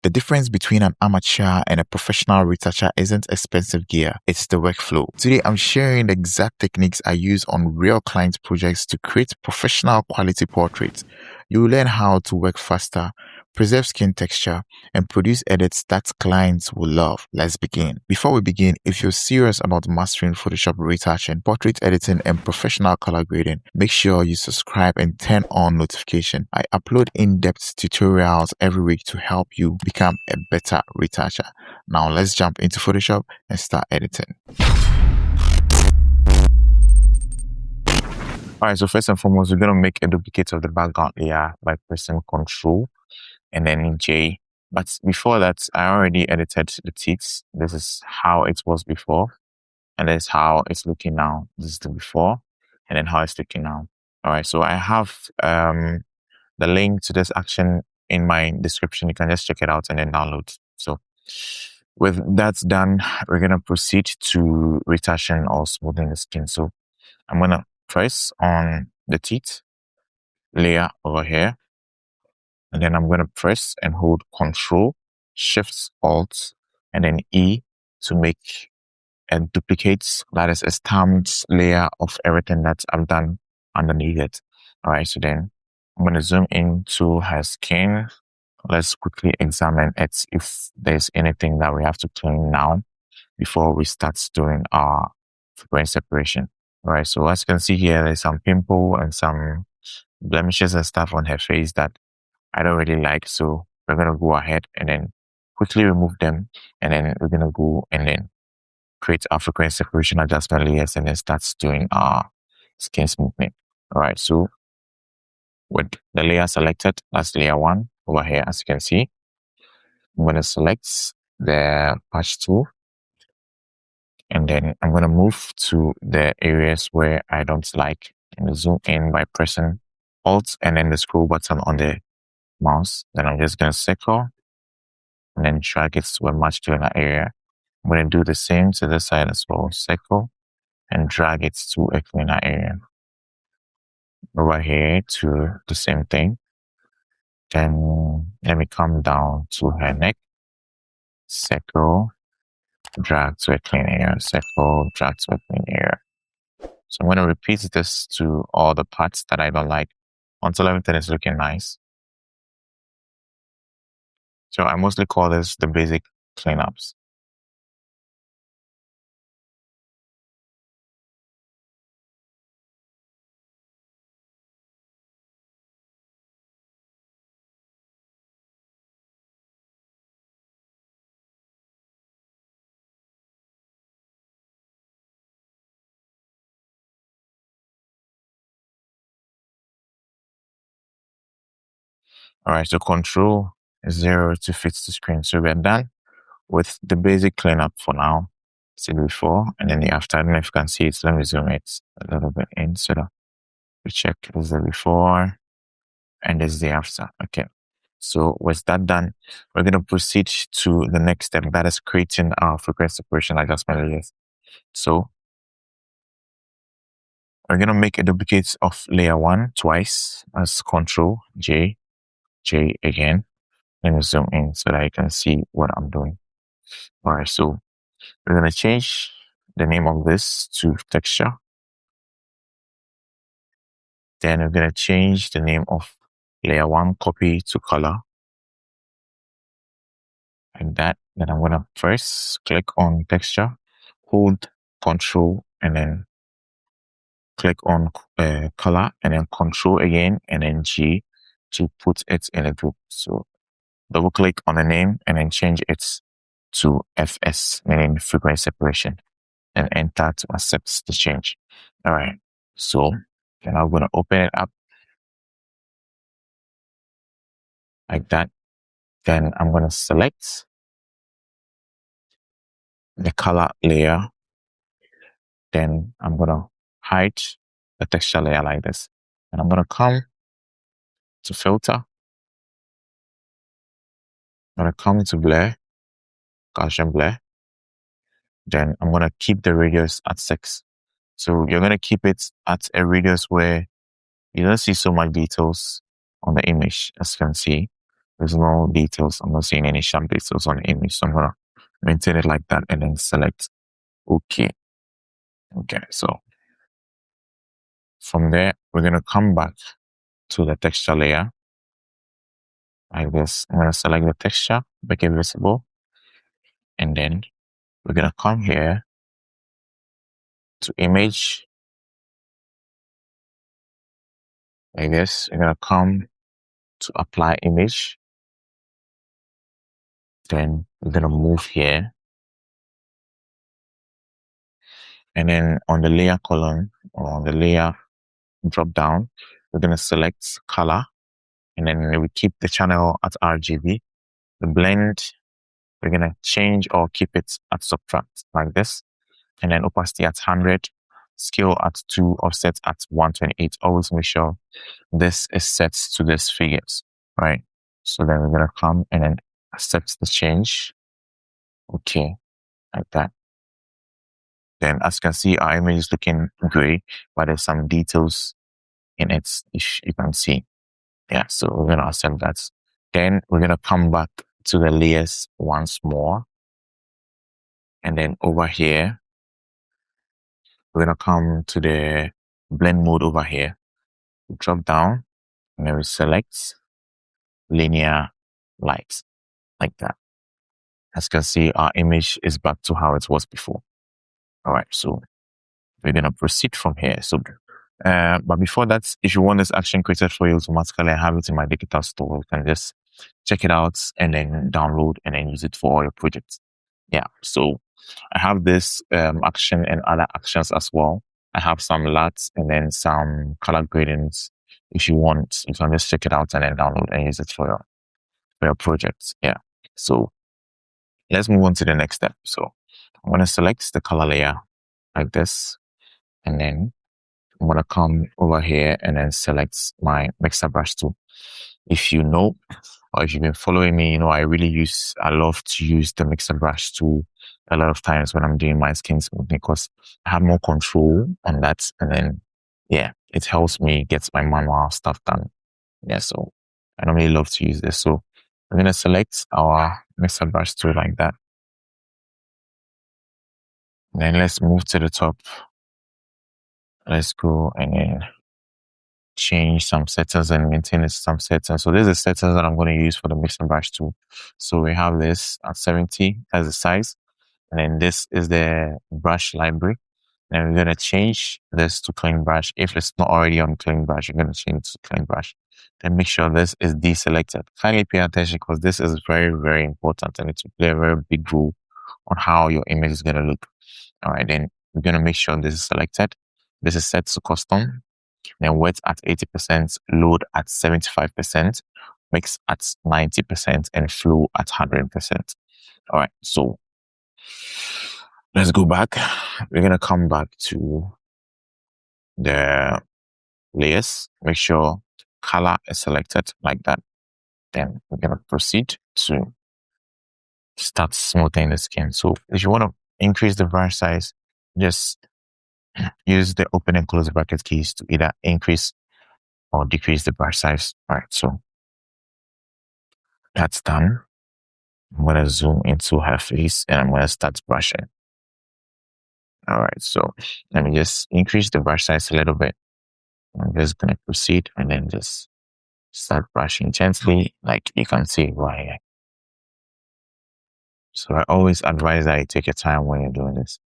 The difference between an amateur and a professional retoucher isn't expensive gear, it's the workflow. Today, I'm sharing the exact techniques I use on real client projects to create professional quality portraits. You will learn how to work faster, preserve skin texture, and produce edits that clients will love. Let's begin. Before we begin, if you're serious about mastering Photoshop retouching, portrait editing, and professional color grading, make sure you subscribe and turn on notification. I upload in-depth tutorials every week to help you become a better retoucher. Now let's jump into Photoshop and start editing. Alright, so first and foremost, we're going to make a duplicate of the background layer by pressing Ctrl and then J. But before that, I already edited the teeth. This is how it was before, and this is how it's looking now. This is the before, and then how it's looking now. Alright, so I have the link to this action in my description. You can just check it out and then download. So with that done, we're going to proceed to retouching or smoothing the skin. So I'm going to press on the teeth layer over here, and then I'm going to press and hold Ctrl, Shift, Alt, and then E to make a duplicate, that is a stamped layer of everything that I've done underneath it. All right, so then I'm going to zoom into her skin. Let's quickly examine it if there's anything that we have to clean now before we start doing our grain separation. All right, so as you can see here, there's some pimple and some blemishes and stuff on her face that I don't really like. So we're going to go ahead and then quickly remove them. And then we're going to go and then create our frequency separation adjustment layers and then start doing our skin smoothing. All right, so with the layer selected, that's layer 1 over here, as you can see. I'm going to select the patch tool. And then I'm going to move to the areas where I don't like and zoom in by pressing Alt and then the scroll button on the mouse. Then I'm just going to circle and then drag it to a much cleaner area. I'm going to do the same to this side as well. Circle and drag it to a cleaner area. Over here to the same thing. Then let me come down to her neck. Circle, drag to a clean area. Circle, drag to a clean area. So I'm going to repeat this to all the parts that I don't like until everything is looking nice. So I mostly call this the basic cleanups. All right, so Control 0 to fix the screen. So we're done with the basic cleanup for now. See the before and then the after. I don't know if you can see it. So let me zoom it a little bit in so that we check. This is the before and this is the after. Okay. So with that done, we're going to proceed to the next step, that is creating our frequency separation adjustment layers. So we're going to make a duplicate of layer 1 twice as Control J, J again. Let me zoom in so that you can see what I'm doing. All right, so we're going to change the name of this to texture. Then we're going to change the name of layer 1 copy to color. Like that. Then I'm going to first click on texture, hold Control, and then click on color, and then Control again, and then G to put it in a group. So double click on the name and then change it to FS, meaning frequency separation, and enter to accept the change. All right. So then I'm going to open it up like that. Then I'm going to select the color layer. Then I'm going to hide the texture layer like this. And I'm going to come to filter. I'm going to come to blur, Gaussian blur. Then I'm going to keep the radius at 6. So you're going to keep it at a radius where you don't see so much details on the image, as you can see. There's no details. I'm not seeing any sharp details on the image. So I'm gonna maintain it like that and then select OK. Okay, so from there, we're gonna come back to the texture layer like this. I'm gonna select the texture, make it visible, and then we're gonna come here to image like this. We're gonna come to apply image. Then we're gonna move here. And then on the layer column or on the layer drop down, we're gonna select color. And then we keep the channel at RGB. The blend, we're gonna change or keep it at subtract like this. And then opacity at 100, scale at 2, offset at 128. Always make sure this is set to these figures, right? So then we're gonna come and then accept the change. Okay, like that. Then as you can see, our image is looking gray, but there's some details in it, if you can see. Yeah, so we're gonna accept that. Then we're gonna come back to the layers once more. And then over here, we're gonna come to the blend mode over here. We drop down and then we select linear light like that. As you can see, our image is back to how it was before. All right, so we're gonna proceed from here. So, but before that, if you want this action created for you automatically, I have it in my digital store. You can just check it out and then download and then use it for all your projects. Yeah, so I have this action and other actions as well. I have some LUTs and then some color gradings. If you want, you can just check it out and then download and use it for your projects. Yeah. So let's move on to the next step. So I'm going to select the color layer like this, and then I'm going to come over here and then select my mixer brush tool. If you know, or if you've been following me, you know, I love to use the mixer brush tool a lot of times when I'm doing my skin smoothing because I have more control on that. And then, yeah, it helps me get my manual stuff done. Yeah, so I normally love to use this. So I'm going to select our mixer brush tool like that. And then let's move to the top. Let's go and then change some settings and maintain some settings. So this is the settings that I'm going to use for the mixing brush tool. So we have this at 70 as the size. And then this is the brush library. And we're going to change this to clean brush. If it's not already on clean brush, you're going to change it to clean brush. Then make sure this is deselected. Kindly pay attention because this is very, very important and it will play a very big role on how your image is going to look. All right, then we're going to make sure this is selected. This is set to custom. Then wet at 80%, load at 75%, mix at 90%, and flow at 100%. All right, so let's go back. We're going to come back to the layers. Make sure color is selected like that. Then we're going to proceed to start smoothing the skin. So if you want to increase the brush size, just use the open and close bracket keys to either increase or decrease the brush size. All right, so that's done. I'm going to zoom into her face and I'm going to start brushing. All right, so let me just increase the brush size a little bit. I'm just going to proceed and then just start brushing gently, like you can see right here. So I always advise that you take your time when you're doing this.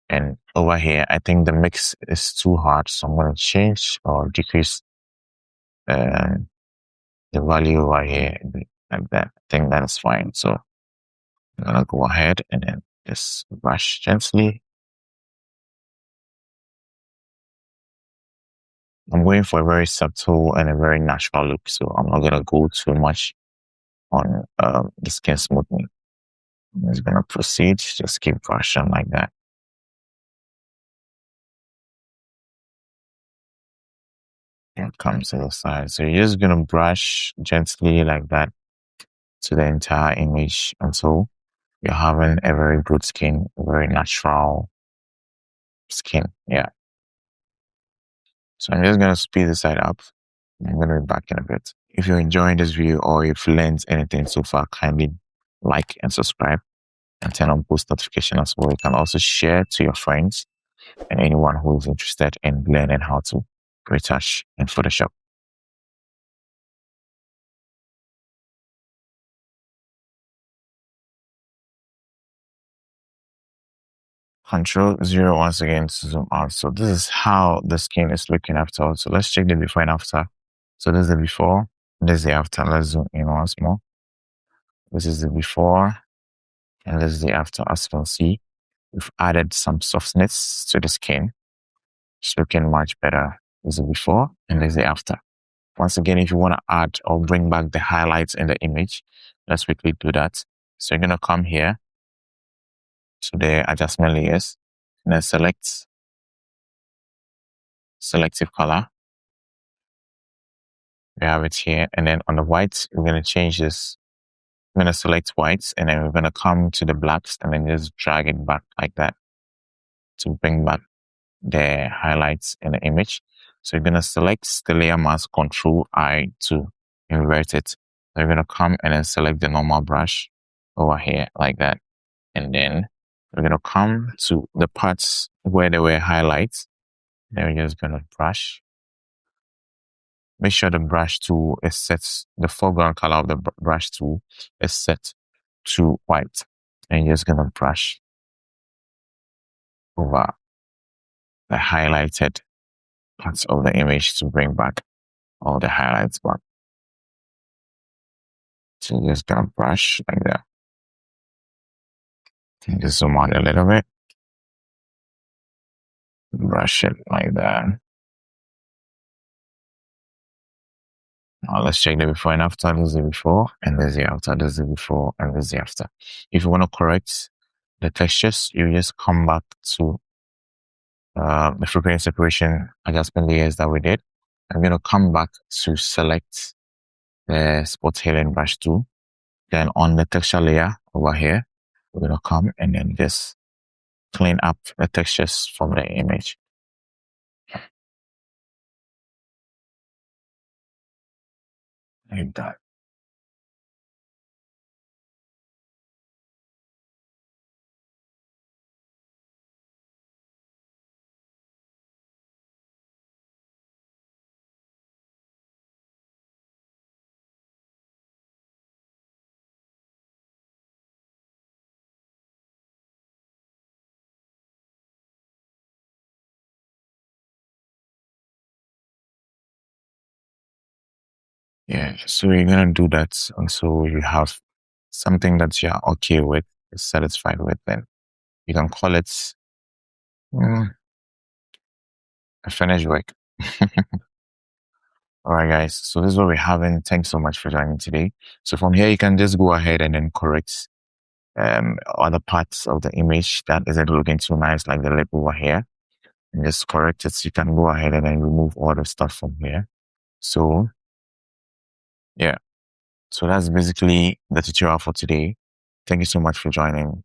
And over here, I think the mix is too hard, so I'm going to change or decrease the value over here like that. I think that's fine. So I'm going to go ahead and then just brush gently. I'm going for a very subtle and a very natural look, so I'm not going to go too much on the skin smoothing. I'm just going to proceed, just keep brushing like that. And comes to the side. So you're just going to brush gently like that to the entire image until you're having a very good skin, a very natural skin. Yeah. So I'm just going to speed the side up I'm going to be back in a bit. If you're enjoying this video or if you learned anything so far, kindly like and subscribe and turn on post notification as well. You can also share to your friends and anyone who is interested in learning how to retouch in Photoshop. Control 0 once again to zoom out. So this is how the skin is looking after. So let's check the before and after. So this is the before, this is the after. Let's zoom in once more. This is the before and this is the after. As you can see, we've added some softness to the skin. It's looking much better. This is the before and this is the after. Once again, if you want to add or bring back the highlights in the image, let's quickly do that. So you're going to come here to the adjustment layers and then select selective color. We have it here. And then on the whites, we're going to change this. We're going to select whites and then we're going to come to the blacks and then just drag it back like that to bring back the highlights in the image. So you're going to select the layer mask, Control I to invert it. So you're going to come and then select the normal brush over here like that. And then we're going to come to the parts where there were highlights. Then we're just going to brush. Make sure the brush tool is set, the foreground color of the brush tool is set to white. And you're just going to brush over the highlighted parts of the image to bring back all the highlights back. So you're just going to brush like that. And just zoom out a little bit. Brush it like that. Now let's check the before and after. This is the before and this is the after. This is the before and this is the after. If you want to correct the textures, you just come back to the frequency separation adjustment layers that we did. I'm going to come back to select the spot healing brush tool. Then on the texture layer over here, we're going to come and then just clean up the textures from the image. Like that. Yeah, so you're gonna do that until you have something that you're okay with, satisfied with, then you can call it a finished work. All right, guys. So this is what we're having. Thanks so much for joining today. So from here, you can just go ahead and then correct other parts of the image that isn't looking too nice, like the lip over here, and just correct it. So you can go ahead and then remove all the stuff from here. So yeah. So that's basically the tutorial for today. Thank you so much for joining.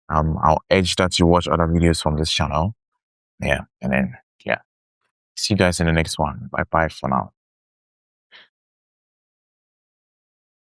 I'll urge that you watch other videos from this channel. Yeah. And then, yeah. See you guys in the next one. Bye bye for now.